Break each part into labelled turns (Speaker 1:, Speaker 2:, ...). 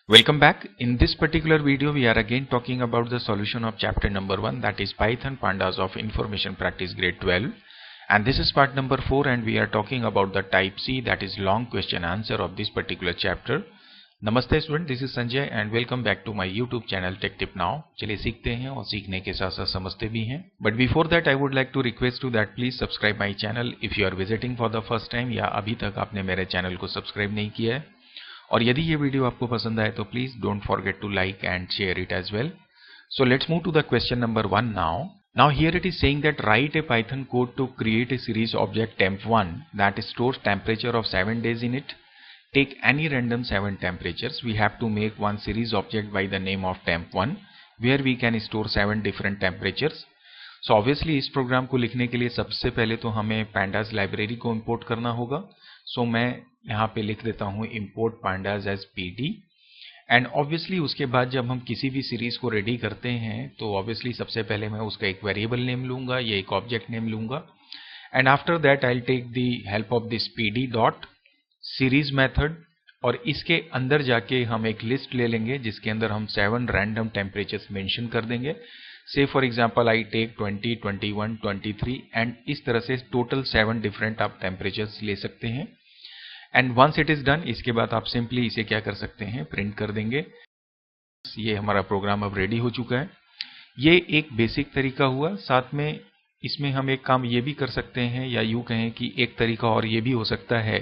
Speaker 1: Welcome back. In this particular video, we are again talking about the solution of chapter number 1, that is Python Pandas of Information Practice grade 12. And this is part number 4, and we are talking about the type C, that is long question answer of this particular chapter. Namaste student, this is Sanjay and welcome back to my YouTube channel Tech Tip Now. चलिए सीखते हैं और सीखने के साथ साथ समझते भी हैं. But before that, I would like to request you that please subscribe my channel if you are visiting for the first time या अभी तक आपने मेरे चैनल को सब्सक्राइब नहीं किया है. और यदि ये वीडियो आपको पसंद आए तो please don't forget to like and share it as well. So let's move to the question number 1 now. Now here it is saying that write a Python code to create a series object temp1 that stores temperature of 7 days in it. Take any random 7 temperatures. We have to make one series object by the name of temp1 where we can store 7 different temperatures. So obviously इस programme को लिखने के लिए सबसे पहले तो हमें pandas library को इंपोर्ट करना होगा. सो मैं यहाँ पे लिख देता हूँ import pandas as pd. And obviously उसके बाद जब हम किसी भी सीरीज को रेडी करते हैं तो ऑब्वियसली सबसे पहले मैं उसका एक वेरिएबल नेम लूंगा या एक ऑब्जेक्ट नेम लूंगा. And after that I take the help of this pd dot series method और इसके अंदर जाके हम एक लिस्ट ले लेंगे जिसके अंदर हम 7 रैंडम टेम्परेचर्स मेंशन कर देंगे. So for example I take 20, 21, 23 and इस तरह से टोटल 7 डिफरेंट आप टेम्परेचर्स ले सकते हैं. And once it is done, इसके बाद आप सिंपली इसे क्या कर सकते हैं, प्रिंट कर देंगे. ये हमारा प्रोग्राम अब रेडी हो चुका है. ये एक बेसिक तरीका हुआ. साथ में इसमें हम एक काम ये भी कर सकते हैं या यूं कहें कि एक तरीका और ये भी हो सकता है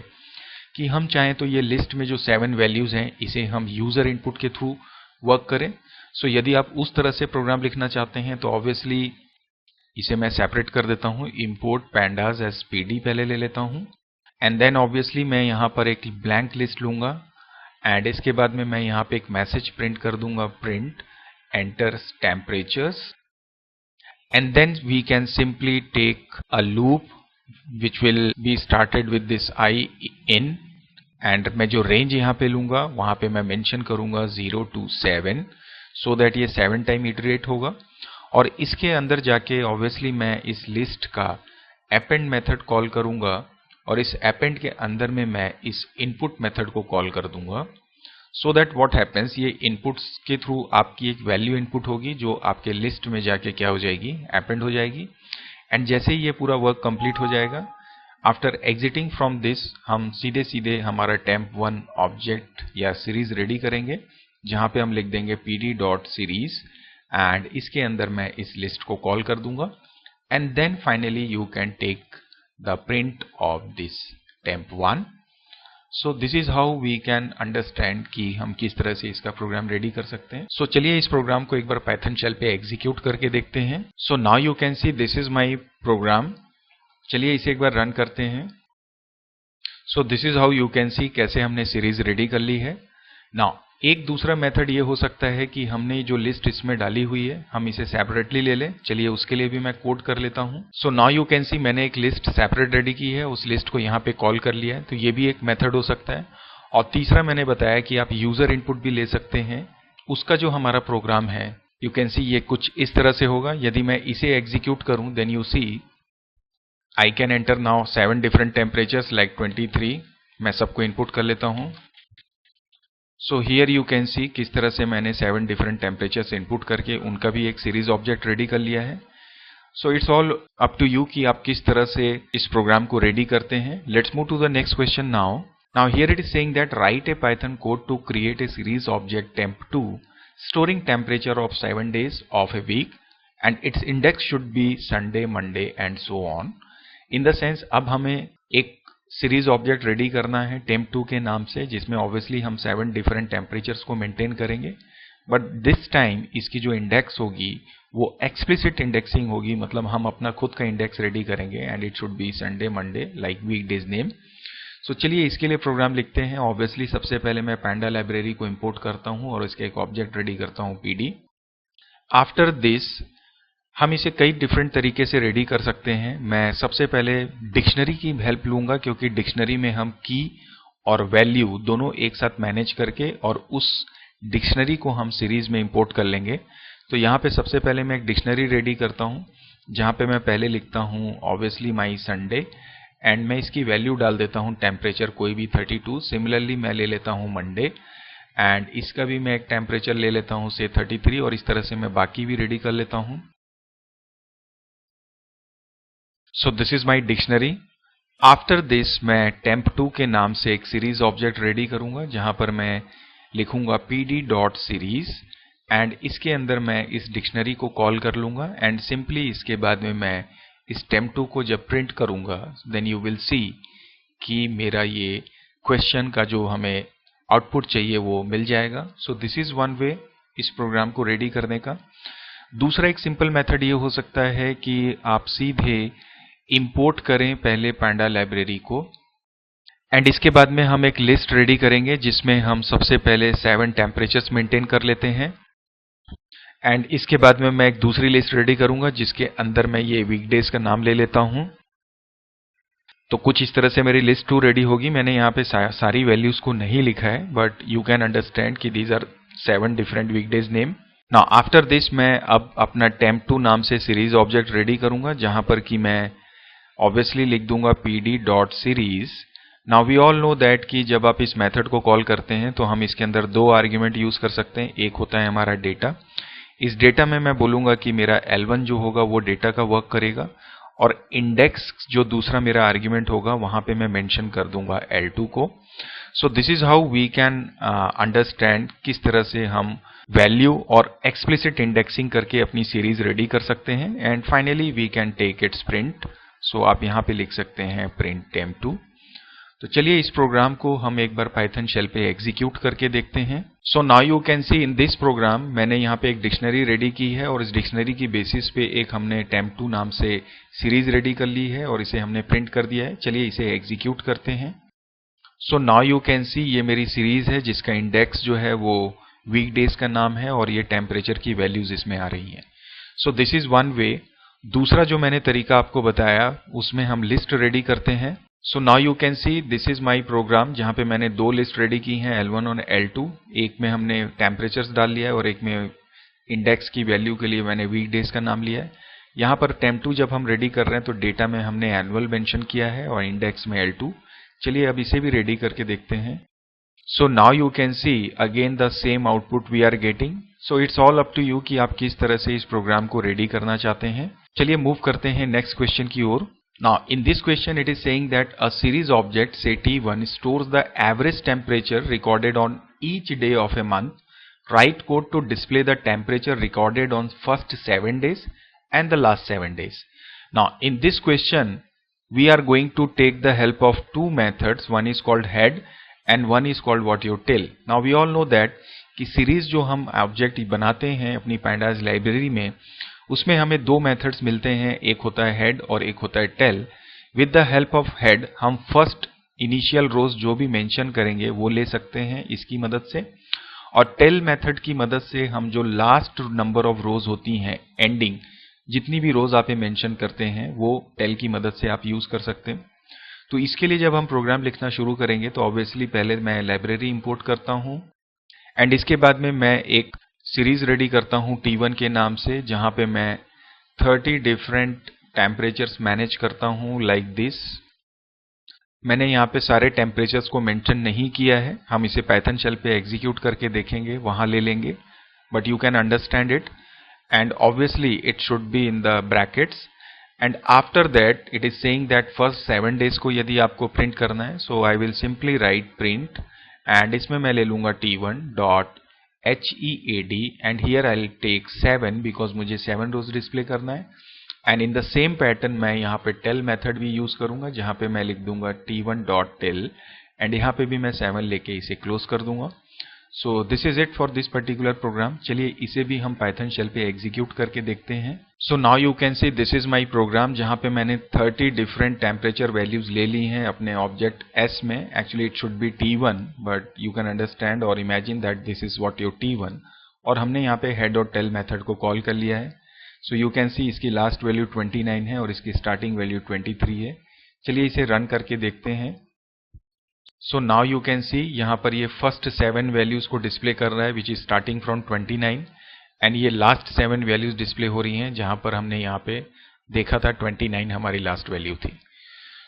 Speaker 1: कि हम चाहें तो ये लिस्ट में जो 7 वैल्यूज हैं इसे हम यूजर इनपुट के थ्रू वर्क करें. सो यदि आप उस तरह से प्रोग्राम लिखना चाहते हैं तो ऑब्वियसली इसे मैं सेपरेट कर देता हूं. इंपोर्ट pandas as pd पहले ले लेता हूं एंड देन ऑब्वियसली मैं यहाँ पर एक ब्लैंक लिस्ट लूंगा एंड इसके बाद में मैं यहाँ पे एक मैसेज प्रिंट कर दूंगा, print enter temperatures. And then we can simply take a loop which will be started with this i in. And मैं जो रेंज यहाँ पे लूंगा वहां पे मैं मेंशन करूंगा 0 to 7 सो दैट ये 7 टाइम इटरेट होगा. और इसके अंदर जाके ऑब्वियसली मैं इस लिस्ट का अपेंड मेथड कॉल करूंगा और इस अपेंड के अंदर में मैं इस इनपुट मेथड को कॉल कर दूंगा. सो दैट व्हाट हैपेंस, ये इनपुट्स के थ्रू आपकी एक वैल्यू इनपुट होगी जो आपके लिस्ट में जाके क्या हो जाएगी, अपेंड हो जाएगी. एंड जैसे ही ये पूरा वर्क कंप्लीट हो जाएगा, आफ्टर एग्जिटिंग फ्रॉम दिस हम सीधे सीधे हमारा temp1 ऑब्जेक्ट या सीरीज रेडी करेंगे जहां पे हम लिख देंगे pd डॉट सीरीज एंड इसके अंदर मैं इस लिस्ट को कॉल कर दूंगा. And then finally you can take the print of this temp1. So this is how we can understand कि हम किस तरह से इसका प्रोग्राम रेडी कर सकते हैं. So चलिए इस प्रोग्राम को एक बार पाइथन शेल पे एग्जीक्यूट करके देखते हैं. So now you can see this is my program. चलिए इसे एक बार रन करते हैं. So this is how you can see कैसे हमने सीरीज रेडी कर ली है. Now एक दूसरा मेथड ये हो सकता है कि हमने जो लिस्ट इसमें डाली हुई है हम इसे सेपरेटली ले लें. चलिए उसके लिए भी मैं कोड कर लेता हूं. सो नाउ यू कैन सी मैंने एक लिस्ट सेपरेट रेडी की है, उस लिस्ट को यहाँ पे कॉल कर लिया है. तो ये भी एक मेथड हो सकता है. और तीसरा मैंने बताया कि आप यूजर इनपुट भी ले सकते हैं. उसका जो हमारा प्रोग्राम है यू कैन सी ये कुछ इस तरह से होगा. यदि मैं इसे एग्जीक्यूट करूं then you see I can enter now 7 different temperatures like 23. मैं सबको इनपुट कर लेता हूं. So here you can see किस तरह से मैंने 7 डिफरेंट टेम्परेचर्स इनपुट करके उनका भी एक सीरीज ऑब्जेक्ट रेडी कर लिया है. So it's all up to you कि आप किस तरह से इस प्रोग्राम को रेडी करते हैं. Let's move to the next question now. Now here it is saying that write a Python code to create a series object temp2 storing temperature of 7 days of a week and its index should be Sunday, Monday and so on. In the sense अब हमें एक series object ready करना है temp2 के नाम से जिसमें obviously हम 7 डिफरेंट टेम्परेचर्स को मेंटेन करेंगे. बट दिस टाइम इसकी जो इंडेक्स होगी वो एक्सप्लिसिट इंडेक्सिंग होगी, मतलब हम अपना खुद का इंडेक्स रेडी करेंगे and it should be Sunday, Monday like week days name. So चलिए इसके लिए प्रोग्राम लिखते हैं. ऑब्वियसली सबसे पहले मैं पांडा लाइब्रेरी को इंपोर्ट करता हूं और इसका एक ऑब्जेक्ट रेडी करता हूं pd. आफ्टर दिस हम इसे कई डिफरेंट तरीके से रेडी कर सकते हैं. मैं सबसे पहले डिक्शनरी की हेल्प लूंगा क्योंकि डिक्शनरी में हम की और वैल्यू दोनों एक साथ मैनेज करके और उस डिक्शनरी को हम सीरीज में इंपोर्ट कर लेंगे. तो यहाँ पे सबसे पहले मैं एक डिक्शनरी रेडी करता हूँ जहाँ पे मैं पहले लिखता हूँ ऑब्वियसली माई संडे एंड मैं इसकी वैल्यू डाल देता हूँ टेम्परेचर कोई भी 32. सिमिलरली मैं ले लेता हूँ मंडे एंड इसका भी मैं एक टेम्परेचर ले लेता हूं से 33 और इस तरह से मैं बाकी भी रेडी कर लेता हूं। सो this is my dictionary. After this मैं temp2 के नाम से एक सीरीज ऑब्जेक्ट रेडी करूंगा जहां पर मैं लिखूंगा pd.series एंड इसके अंदर मैं इस डिक्शनरी को कॉल कर लूंगा एंड सिंपली इसके बाद में मैं इस temp2 को जब प्रिंट करूंगा देन यू विल सी कि मेरा ये क्वेश्चन का जो हमें आउटपुट चाहिए वो मिल जाएगा। सो दिस इज वन वे इस प्रोग्राम को रेडी करने का। दूसरा एक सिंपल मेथड ये हो सकता है कि आप सीधे इंपोर्ट करें पहले पांडा लाइब्रेरी को एंड इसके बाद में हम एक लिस्ट रेडी करेंगे जिसमें हम सबसे पहले 7 टेम्परेचर्स मेंटेन कर लेते हैं एंड इसके बाद में मैं एक दूसरी लिस्ट रेडी करूंगा जिसके अंदर मैं ये वीकडेज का नाम ले लेता हूं। तो कुछ इस तरह से मेरी लिस्ट 2 रेडी होगी। मैंने यहाँ पे सारी वैल्यूज को नहीं लिखा है बट यू कैन अंडरस्टैंड कि these are 7 different weekdays name. Now after this मैं अब अपना temp2 नाम से सीरीज ऑब्जेक्ट रेडी करूंगा जहां पर कि मैं ऑब्वियसली लिख दूंगा pd.series। Now we all know that कि जब आप इस मेथड को कॉल करते हैं तो हम इसके अंदर 2 आर्ग्यूमेंट यूज कर सकते हैं। एक होता है हमारा डेटा। इस डेटा में मैं बोलूंगा कि मेरा L1 जो होगा वो डेटा का वर्क करेगा और इंडेक्स जो दूसरा मेरा आर्ग्यूमेंट होगा वहां पे मैं मेंशन कर दूंगा L2 को। So this is how we can understand किस तरह से हम वैल्यू और एक्सप्लिसिट इंडेक्सिंग करके अपनी सीरीज रेडी कर सकते हैं and finally we can take its print. So आप यहां पे लिख सकते हैं प्रिंट temp2। तो चलिए इस प्रोग्राम को हम एक बार पाइथन शेल पे एग्जीक्यूट करके देखते हैं। So now you can see in this program मैंने यहाँ पे एक डिक्शनरी रेडी की है और इस डिक्शनरी की बेसिस पे एक हमने temp2 नाम से सीरीज रेडी कर ली है और इसे हमने प्रिंट कर दिया है। चलिए इसे एग्जीक्यूट करते हैं। सो नाउ यू कैन सी ये मेरी सीरीज है जिसका इंडेक्स जो है वो वीकडेज का नाम है और ये टेम्परेचर की वैल्यूज इसमें आ रही हैं। सो दिस इज वन वे। दूसरा जो मैंने तरीका आपको बताया उसमें हम लिस्ट रेडी करते हैं। So now you can see this is my programme जहां पे मैंने 2 लिस्ट रेडी की हैं L1 और L2। एक में हमने टेम्परेचर्स डाल लिया है और एक में इंडेक्स की वैल्यू के लिए मैंने वीकडेज का नाम लिया है। यहाँ पर temp2 जब हम रेडी कर रहे हैं तो डेटा में हमने एनुअल मेंशन किया है और इंडेक्स में L2। चलिए अब इसे भी रेडी करके देखते हैं। So now you can see again the same output we are getting. So it's all up to you कि आप किस तरह से इस प्रोग्राम को रेडी करना चाहते हैं। चलिए मूव करते हैं नेक्स्ट क्वेश्चन की ओर। Now in this question it is saying that a series object say T1 stores the average temperature recorded on each day of a month. Write code to display the temperature recorded on first 7 days and the last 7 days. Now in this question we are going to take the help of 2 methods. One is called head and one is called what you tell. Now we all know that कि series जो हम object बनाते हैं अपनी pandas library में उसमें हमें 2 methods मिलते हैं। एक होता है हेड और एक होता है tail. With the help of head हम फर्स्ट इनिशियल रोज जो भी मेंशन करेंगे वो ले सकते हैं इसकी मदद से और टेल मेथड की मदद से हम जो लास्ट नंबर ऑफ रोज होती हैं एंडिंग जितनी भी रोज आप मेंशन करते हैं वो टेल की मदद से आप यूज कर सकते हैं। तो इसके लिए जब हम प्रोग्राम लिखना शुरू करेंगे तो ऑब्वियसली पहले मैं लाइब्रेरी इंपोर्ट करता हूं एंड इसके बाद में मैं एक सीरीज रेडी करता हूं T1 के नाम से जहां पे मैं 30 डिफरेंट टेम्परेचर्स मैनेज करता हूं लाइक दिस। मैंने यहाँ पे सारे टेम्परेचर्स को मेंशन नहीं किया है। हम इसे पाइथन शेल पे एग्जीक्यूट करके देखेंगे वहां ले लेंगे but you can understand it and obviously it should be in the brackets and after that it is saying that first 7 days को यदि आपको प्रिंट करना है so I will simply write print and इसमें मैं ले लूंगा T1 dot HEAD and here I'll take 7 because मुझे 7 रोज डिस्प्ले करना है and in the same pattern मैं यहाँ पे टेल मेथड भी यूज करूंगा जहां पे मैं लिख दूंगा T1 डॉट टेल एंड यहाँ पे भी मैं 7 लेके इसे क्लोज कर दूंगा। So this is it for this particular program. चलिए इसे भी हम पाइथन शेल पे एग्जीक्यूट करके देखते हैं। So now you can see this is my programme जहां पे मैंने 30 डिफरेंट टेम्परेचर वैल्यूज ले ली हैं अपने ऑब्जेक्ट S में। Actually it should be T1 but you can understand और imagine that this is what your T1 और हमने यहाँ पे हेड और टेल मेथड को कॉल कर लिया है। सो यू कैन सी इसकी लास्ट वैल्यू 29 है और इसकी स्टार्टिंग वैल्यू 23 है। चलिए इसे रन करके देखते हैं। सो नाउ यू कैन सी यहाँ पर ये फर्स्ट 7 वैल्यूज को डिस्प्ले कर रहा है which is starting from 29 and ये लास्ट 7 वैल्यूज डिस्प्ले हो रही हैं जहां पर हमने यहाँ पे देखा था 29 हमारी लास्ट वैल्यू थी।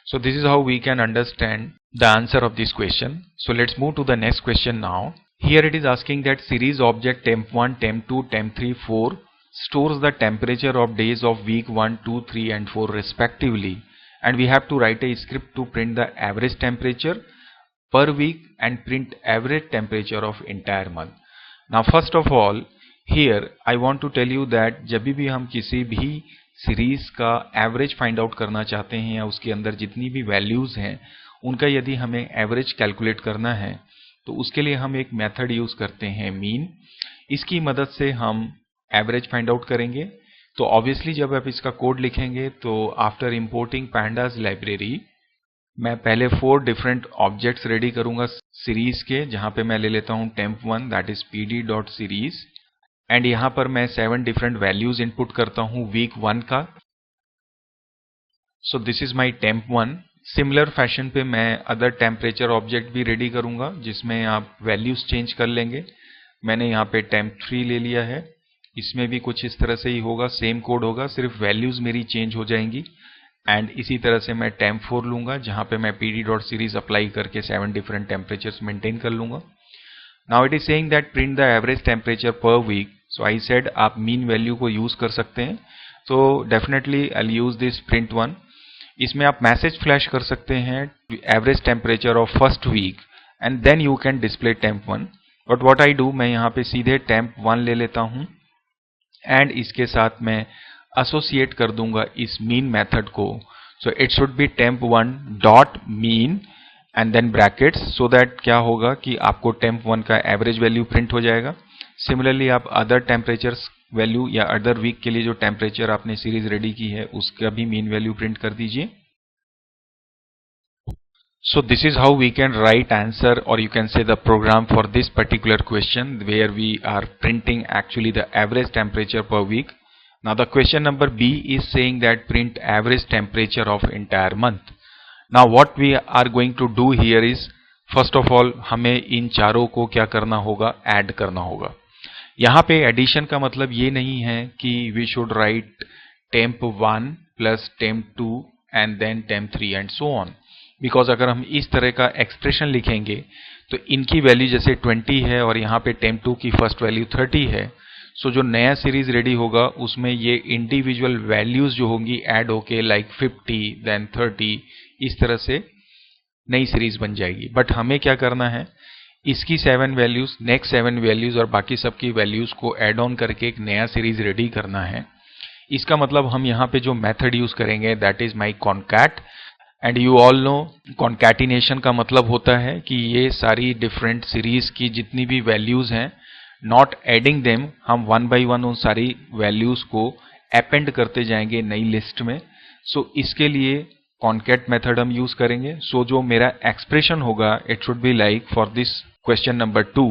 Speaker 1: So this is how we can understand the answer of this question. So let's move to the next question now. Here it is asking that series object temp1, temp2, temp3, 4 stores the temperature of days of week 1, 2, 3 and 4 respectively, and we have to write a script to print the average temperature per week and print average temperature of entire month. Now first of all, here I want to tell you that जब भी हम किसी भी series का average find out करना चाहते हैं या उसके अंदर जितनी भी वैल्यूज हैं उनका यदि हमें एवरेज कैलकुलेट करना है तो उसके लिए हम एक मेथड यूज करते हैं मीन। इसकी मदद से हम एवरेज फाइंड आउट करेंगे। तो ऑब्वियसली जब आप इसका कोड लिखेंगे तो आफ्टर इंपोर्टिंग pandas लाइब्रेरी मैं पहले 4 डिफरेंट ऑब्जेक्ट्स रेडी करूंगा सीरीज के, जहां पे मैं ले लेता हूं temp1 that is pd.series and यहां पर मैं 7 डिफरेंट वैल्यूज इनपुट करता हूं वीक 1 का। सो this is my temp1। Similar fashion पे मैं अदर टेम्परेचर ऑब्जेक्ट भी रेडी करूंगा जिसमें आप वैल्यूज चेंज कर लेंगे। मैंने यहाँ पे temp3 ले लिया है, इसमें भी कुछ इस तरह से ही होगा, सेम कोड होगा, सिर्फ वैल्यूज मेरी चेंज हो जाएंगी। एंड इसी तरह से मैं temp4 लूंगा जहां पे मैं pd.series अप्लाई करके 7 डिफरेंट टेम्परेचर्स मेंटेन कर लूंगा। Now it is saying that print the average temperature per week. So I said आप मीन वैल्यू को यूज कर सकते हैं, तो definitely I will use this print1। इसमें आप मैसेज फ्लैश कर सकते हैं average temperature of first week and then you can display temp1। But what I do, मैं यहाँ पे सीधे temp1 ले लेता हूँ एंड इसके साथ मैं एसोसिएट कर दूंगा इस मीन मेथड को। So it should be temp1 dot mean and then brackets, so that क्या होगा कि आपको temp1 का एवरेज वैल्यू प्रिंट हो जाएगा। सिमिलरली आप अदर टेम्परेचर्स वैल्यू या अदर वीक के लिए जो टेम्परेचर आपने सीरीज रेडी की है उसका भी मीन वैल्यू प्रिंट कर दीजिए। So this is how we can write answer, or you can say the program for this particular question where we are printing actually the average temperature per week. Now the question number B is saying that print average temperature of entire month. Now what we are going to do here is first of all हमें इन चारों को क्या करना होगा, add करना होगा। यहाँ पे एडिशन का मतलब ये नहीं है कि we should write temp1 plus temp2 and then temp3 and so on, because अगर हम इस तरह का एक्सप्रेशन लिखेंगे तो इनकी वैल्यू जैसे 20 है और यहाँ पे temp2 की फर्स्ट वैल्यू 30 है। सो जो नया सीरीज रेडी होगा उसमें ये इंडिविजुअल वैल्यूज जो होंगी ऐड होके लाइक 50 देन 30 इस तरह से नई सीरीज बन जाएगी। बट हमें क्या करना है, इसकी 7 वैल्यूज, नेक्स्ट 7 वैल्यूज और बाकी सबकी वैल्यूज को ऐड ऑन करके एक नया सीरीज रेडी करना है। इसका मतलब हम यहाँ पे जो मेथड यूज करेंगे that is my concat। And you all know concatenation का मतलब होता है कि ये सारी डिफरेंट सीरीज की जितनी भी वैल्यूज हैं, नॉट एडिंग देम, हम 1 बाई 1 उन सारी वैल्यूज को अपेंड करते जाएंगे नई लिस्ट में। सो इसके लिए कॉन्कैट मेथड हम यूज करेंगे। सो जो मेरा एक्सप्रेशन होगा it should be like for this question number 2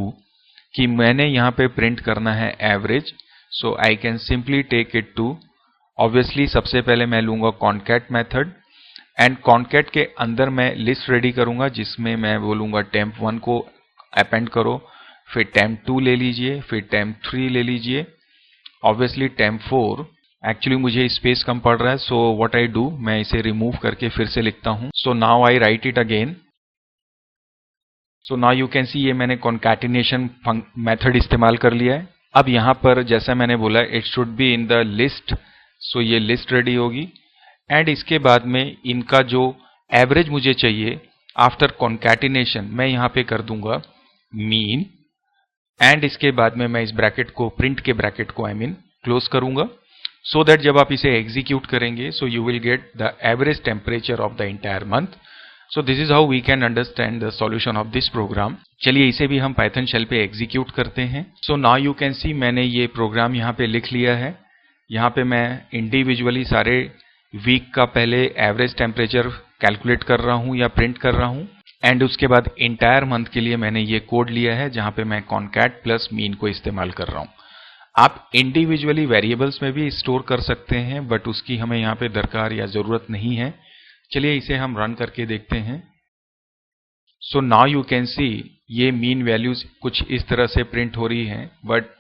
Speaker 1: कि मैंने यहाँ पे प्रिंट करना है average. So I can simply take it to, obviously सबसे पहले मैं लूंगा कॉन्कैट मेथड एंड कॉन्कैट के अंदर मैं लिस्ट रेडी करूंगा जिसमें मैं बोलूंगा temp1 को अपेंड करो, फिर temp2 ले लीजिए, फिर temp3 ले लीजिए, ऑब्वियसली temp4। एक्चुअली मुझे स्पेस कम पड़ रहा है, सो व्हाट आई डू, मैं इसे रिमूव करके फिर से लिखता हूं। सो now I right it again. So now you can सी ये मैंने कॉन्कैटिनेशन मेथड इस्तेमाल कर लिया है। अब यहां पर जैसा मैंने बोला it should be in the list, so ये लिस्ट रेडी होगी एंड इसके बाद में इनका जो एवरेज मुझे चाहिए आफ्टर कॉन्कैटिनेशन मैं यहाँ पे कर दूंगा मीन एंड इसके बाद में मैं इस ब्रैकेट को, प्रिंट के ब्रैकेट को क्लोज करूंगा, सो दैट जब आप इसे एग्जीक्यूट करेंगे so you will get the average temperature of the entire month. So this is how we can understand the solution of this program. चलिए इसे भी हम पाइथन शेल पे एग्जीक्यूट करते हैं। सो नाउ यू कैन सी मैंने ये प्रोग्राम यहाँ पे लिख लिया है। यहाँ पे मैं इंडिविजुअली सारे वीक का पहले एवरेज टेम्परेचर कैलकुलेट कर रहा हूं या प्रिंट कर रहा हूं एंड उसके बाद इंटायर मंथ के लिए मैंने ये कोड लिया है जहां पे मैं कॉन्कैट प्लस मीन को इस्तेमाल कर रहा हूं। आप इंडिविजुअली वेरिएबल्स में भी स्टोर कर सकते हैं बट उसकी हमें यहाँ पे दरकार या जरूरत नहीं है। चलिए इसे हम रन करके देखते हैं। सो नाउ यू कैन सी ये मीन वैल्यूज कुछ इस तरह से प्रिंट हो रही हैं, बट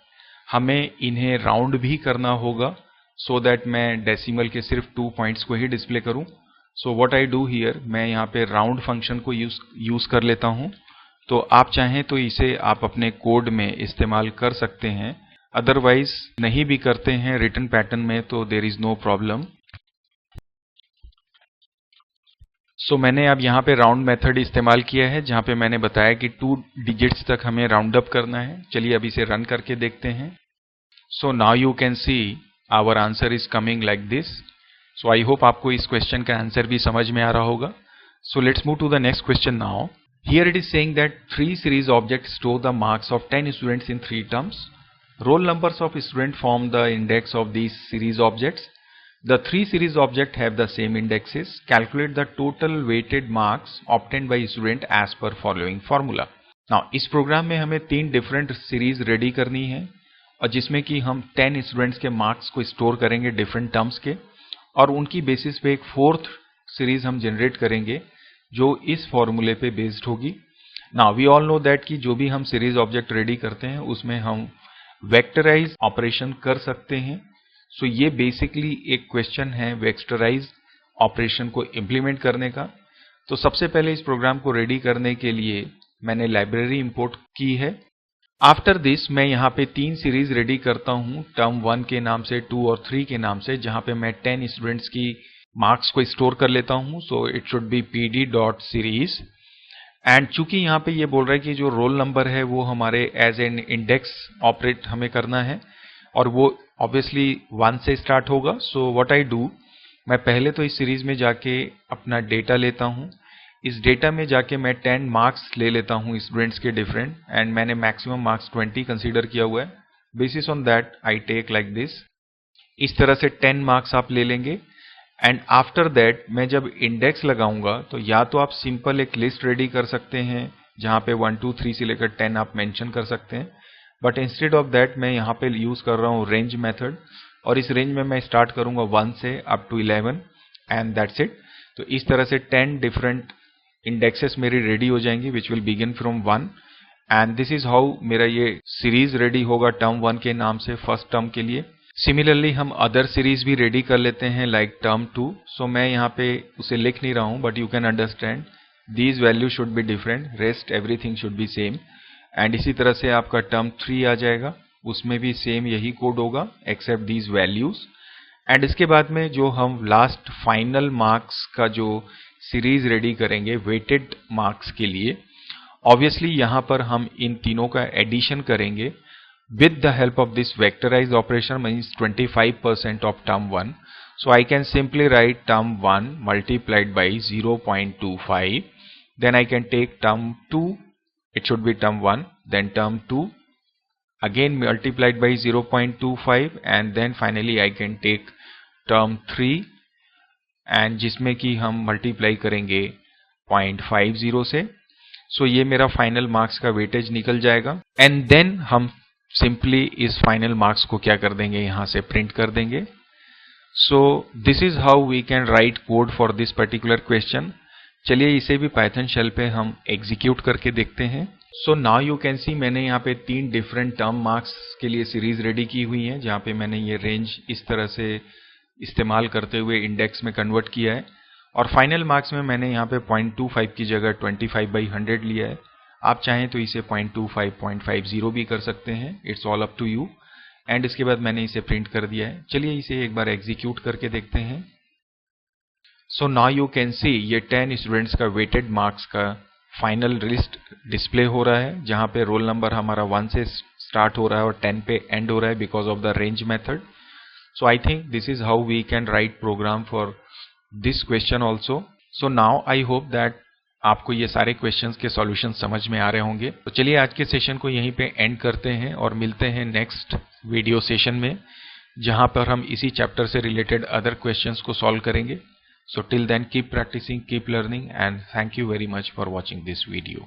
Speaker 1: हमें इन्हें राउंड भी करना होगा सो दैट मैं डेसिमल के सिर्फ 2 पॉइंट्स को ही डिस्प्ले करूं। So what I do here, मैं यहाँ पे राउंड फंक्शन को यूज कर लेता हूं तो आप चाहें तो इसे आप अपने कोड में इस्तेमाल कर सकते हैं, अदरवाइज नहीं भी करते हैं रिटन पैटर्न में तो देयर इज नो प्रॉब्लम। सो मैंने अब यहाँ पे राउंड मेथड इस्तेमाल किया है, जहाँ पे मैंने बताया कि 2 डिजिट्स तक हमें राउंड अप करना है। चलिए अब इसे रन करके देखते हैं। So now you can see our answer is coming like this. So I hope आपको इस क्वेश्चन का आंसर भी समझ में आ रहा होगा। So let's move to the next question now. Here it is saying that 3 series objects store the marks of 10 students in 3 terms. Roll numbers of students form the index of these series objects. The 3 series objects have the same indexes. Calculate the total weighted marks obtained by student as per following formula. Now इस programme में हमें 3 different series ready करनी है और जिसमें कि हम 10 students के मार्क्स को स्टोर करेंगे डिफरेंट टर्म्स के, और उनकी बेसिस पे एक 4th सीरीज हम जनरेट करेंगे जो इस फॉर्मूले पे बेस्ड होगी। Now we all know that कि जो भी हम सीरीज ऑब्जेक्ट रेडी करते हैं उसमें हम वेक्टराइज ऑपरेशन कर सकते हैं। सो ये बेसिकली एक क्वेश्चन है वेक्टराइज ऑपरेशन को इम्प्लीमेंट करने का। तो सबसे पहले इस प्रोग्राम को रेडी करने के लिए मैंने लाइब्रेरी इंपोर्ट की है। आफ्टर दिस मैं यहाँ पे 3 सीरीज रेडी करता हूँ, टर्म 1 के नाम से, 2 और 3 के नाम से, जहाँ पे मैं 10 स्टूडेंट्स की मार्क्स को स्टोर कर लेता हूं। सो it should B pd.series। And चूंकि यहाँ पे ये बोल रहा है कि जो रोल नंबर है वो हमारे एज एन इंडेक्स ऑपरेट हमें करना है और वो ऑब्वियसली 1 से स्टार्ट होगा। सो व्हाट आई डू, मैं पहले तो इस सीरीज में जाके अपना डेटा लेता हूँ। इस डेटा में जाके मैं 10 मार्क्स ले लेता हूँ स्टूडेंट्स के डिफरेंट, एंड मैंने मैक्सिमम मार्क्स 20 कंसीडर किया हुआ है। Basis on that I take like this. इस तरह से 10 मार्क्स आप ले लेंगे। एंड आफ्टर दैट मैं जब इंडेक्स लगाऊंगा तो या तो आप सिंपल एक लिस्ट रेडी कर सकते हैं जहां पे 1 2 3 से लेकर 10 आप मेंशन कर सकते हैं, बट इंस्टेड ऑफ दैट मैं यहाँ पे यूज कर रहा हूँ रेंज मेथड, और इस रेंज में मैं स्टार्ट करूंगा 1 से up to 11 and that's it. तो इस तरह से 10 डिफरेंट इंडेक्सेस मेरी रेडी हो जाएंगी which will begin from 1, and this is how मेरा ये सीरीज रेडी होगा टर्म 1 के नाम से फर्स्ट टर्म के लिए। सिमिलरली हम अदर सीरीज भी रेडी कर लेते हैं लाइक टर्म 2। सो मैं यहाँ पे उसे लिख नहीं रहा हूँ, but you can understand these value should be different, rest everything should be same. And इसी तरह से आपका टर्म 3 आ जाएगा, उसमें भी सेम यही कोड होगा एक्सेप्ट दीज वैल्यूज। एंड इसके बाद में जो हम लास्ट फाइनल मार्क्स का जो सीरीज रेडी करेंगे वेटेड मार्क्स के लिए, ऑब्वियसली यहाँ पर हम इन तीनों का एडिशन करेंगे with the help of this vectorized operation, means 25% of term 1. So I can simply write term 1 multiplied by 0.25. Then I can take term 2, it should be term 1, then term 2 again multiplied by 0.25, and then finally I can take term 3 and जिसमें कि हम multiply करेंगे 0.50 से। सो ये मेरा final marks का weightage निकल जाएगा, एंड देन हम सिंपली इस फाइनल मार्क्स को क्या कर देंगे, यहां से प्रिंट कर देंगे। So this is how we can write code for this particular question. चलिए इसे भी पाइथन शेल पे हम एग्जीक्यूट करके देखते हैं। सो नाउ यू कैन सी मैंने यहाँ पे 3 डिफरेंट टर्म मार्क्स के लिए सीरीज रेडी की हुई है, जहाँ पे मैंने ये रेंज इस तरह से इस्तेमाल करते हुए इंडेक्स में कन्वर्ट किया है, और फाइनल मार्क्स में मैंने यहाँ पे 0.25 की जगह 25/100 लिया है। आप चाहें तो इसे 0.25 0.50 भी कर सकते हैं, it's all up to you. And इसके बाद मैंने इसे प्रिंट कर दिया है। चलिए इसे एक बार एग्जीक्यूट करके देखते हैं। सो नाउ यू कैन सी ये 10 स्टूडेंट्स का वेटेड मार्क्स का फाइनल लिस्ट डिस्प्ले हो रहा है, जहां पे रोल नंबर हमारा 1 से स्टार्ट हो रहा है और 10 पे एंड हो रहा है because of the range method. So I think this is how we can write program for this question also. So now I hope that आपको ये सारे क्वेश्चंस के सॉल्यूशन समझ में आ रहे होंगे। तो चलिए आज के सेशन को यहीं पे एंड करते हैं और मिलते हैं नेक्स्ट वीडियो सेशन में, जहां पर हम इसी चैप्टर से रिलेटेड अदर क्वेश्चंस को सॉल्व करेंगे। So till then, keep practicing, keep learning, and thank you very much for watching this video.